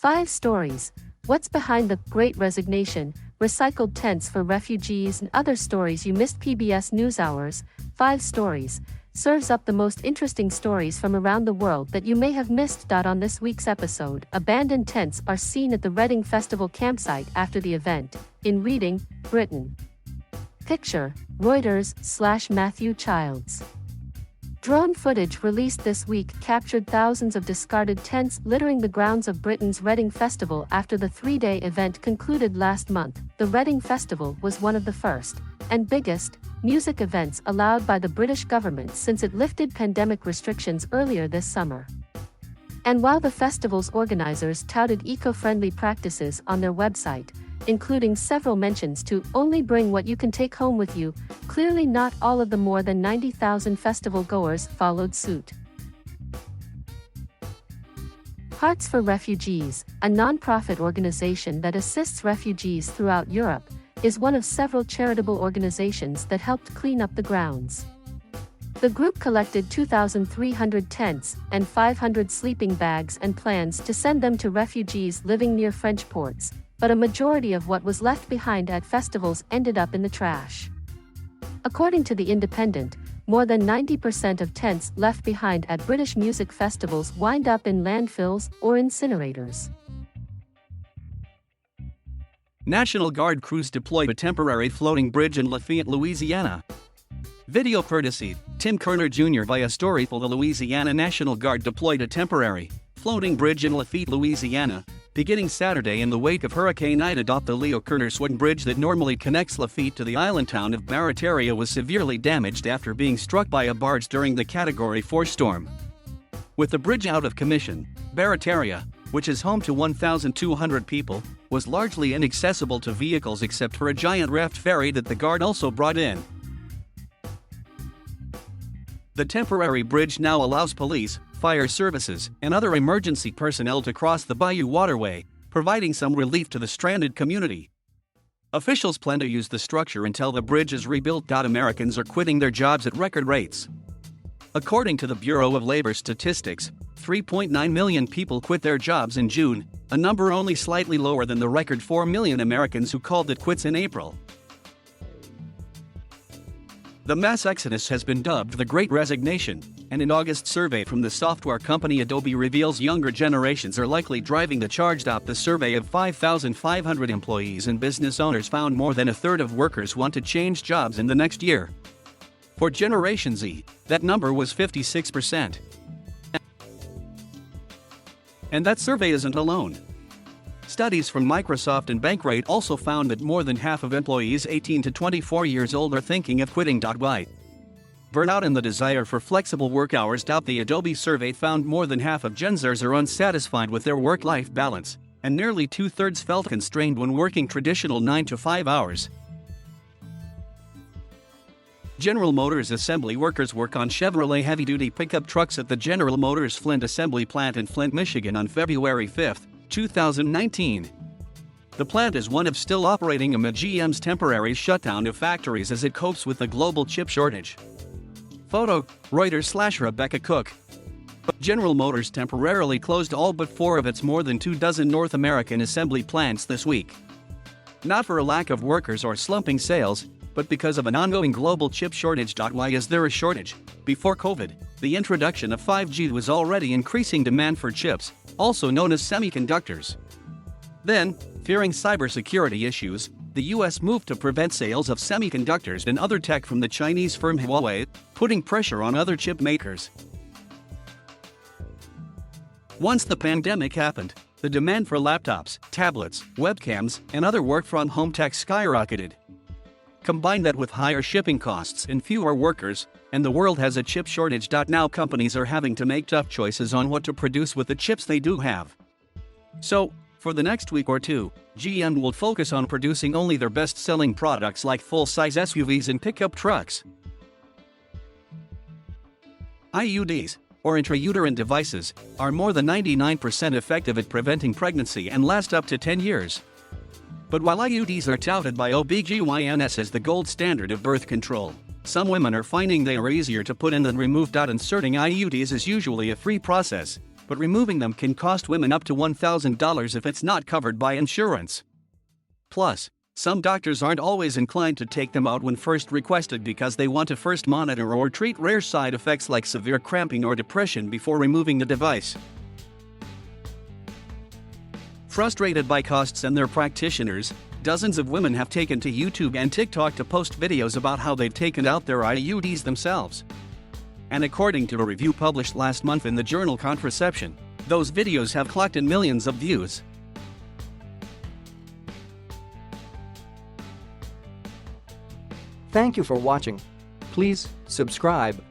5 stories. What's behind the Great Resignation, recycled tents for refugees and other stories you missed. PBS NewsHour's 5 stories serves up the most interesting stories from around the world that you may have missed. On this week's episode, abandoned tents are seen at the Reading Festival campsite after the event, in Reading, Brittain. Picture, Reuters/Matthew Childs. Drone footage released this week captured thousands of discarded tents littering the grounds of Britain's Reading Festival after the 3-day event concluded last month. The Reading Festival was one of the first, and biggest, music events allowed by the British government since it lifted pandemic restrictions earlier this summer. And while the festival's organizers touted eco-friendly practices on their website, including several mentions to only bring what you can take home with you, clearly not all of the more than 90,000 festival goers followed suit. Hearts for Refugees, a non-profit organization that assists refugees throughout Europe, is one of several charitable organizations that helped clean up the grounds. The group collected 2,300 tents and 500 sleeping bags and plans to send them to refugees living near French ports, but a majority of what was left behind at festivals ended up in the trash. According to The Independent, more than 90% of tents left behind at British music festivals wind up in landfills or incinerators. National Guard crews deployed a temporary floating bridge in Lafayette, Louisiana. Video courtesy, Tim Kerner Jr. via story. The Louisiana National Guard deployed a temporary floating bridge in Lafayette, Louisiana, beginning Saturday in the wake of Hurricane Ida. The Leo Kerner swing bridge that normally connects Lafayette to the island town of Barataria was severely damaged after being struck by a barge during the Category 4 storm. With the bridge out of commission, Barataria, which is home to 1,200 people, was largely inaccessible to vehicles except for a giant raft ferry that the Guard also brought in. The temporary bridge now allows police, fire services, and other emergency personnel to cross the Bayou waterway, providing some relief to the stranded community. Officials plan to use the structure until the bridge is rebuilt. Americans are quitting their jobs at record rates. According to the Bureau of Labor Statistics, 3.9 million people quit their jobs in June, a number only slightly lower than the record 4 million Americans who called it quits in April. The mass exodus has been dubbed the Great Resignation, and an August survey from the software company Adobe reveals younger generations are likely driving the charge. The survey of 5,500 employees and business owners found more than a third of workers want to change jobs in the next year. For Generation Z, that number was 56%. And that survey isn't alone. Studies from Microsoft and Bankrate also found that more than half of employees 18 to 24 years old are thinking of quitting. Why? Burnout and the desire for flexible work hours. The Adobe survey found more than half of Gen Zers are unsatisfied with their work-life balance, and nearly 2/3 felt constrained when working traditional 9 to 5 hours. General Motors assembly workers work on Chevrolet heavy-duty pickup trucks at the General Motors Flint assembly plant in Flint, Michigan on February 5, 2019. The plant is one of still operating amid GM's temporary shutdown of factories as it copes with the global chip shortage. Photo, Reuters/Rebecca Cook. General Motors temporarily closed all but 4 of its more than 24 North American assembly plants this week. Not for a lack of workers or slumping sales, but because of an ongoing global chip shortage. Why is there a shortage? Before COVID, the introduction of 5G was already increasing demand for chips, also known as semiconductors. Then, fearing cybersecurity issues, the US moved to prevent sales of semiconductors and other tech from the Chinese firm Huawei, putting pressure on other chip makers. Once the pandemic happened, the demand for laptops, tablets, webcams, and other work-from-home tech skyrocketed. Combine that with higher shipping costs and fewer workers, and the world has a chip shortage. Now companies are having to make tough choices on what to produce with the chips they do have. So, for the next week or two, GM will focus on producing only their best-selling products like full-size SUVs and pickup trucks. IUDs, or intrauterine devices, are more than 99% effective at preventing pregnancy and last up to 10 years. But while IUDs are touted by OBGYNs as the gold standard of birth control, some women are finding they are easier to put in than remove. Inserting IUDs is usually a free process, but removing them can cost women up to $1,000 if it's not covered by insurance. Plus, some doctors aren't always inclined to take them out when first requested because they want to first monitor or treat rare side effects like severe cramping or depression before removing the device. Frustrated by costs and their practitioners, dozens of women have taken to YouTube and TikTok to post videos about how they've taken out their IUDs themselves. And according to a review published last month in the journal Contraception, those videos have clocked in millions of views. Thank you for watching. Please subscribe.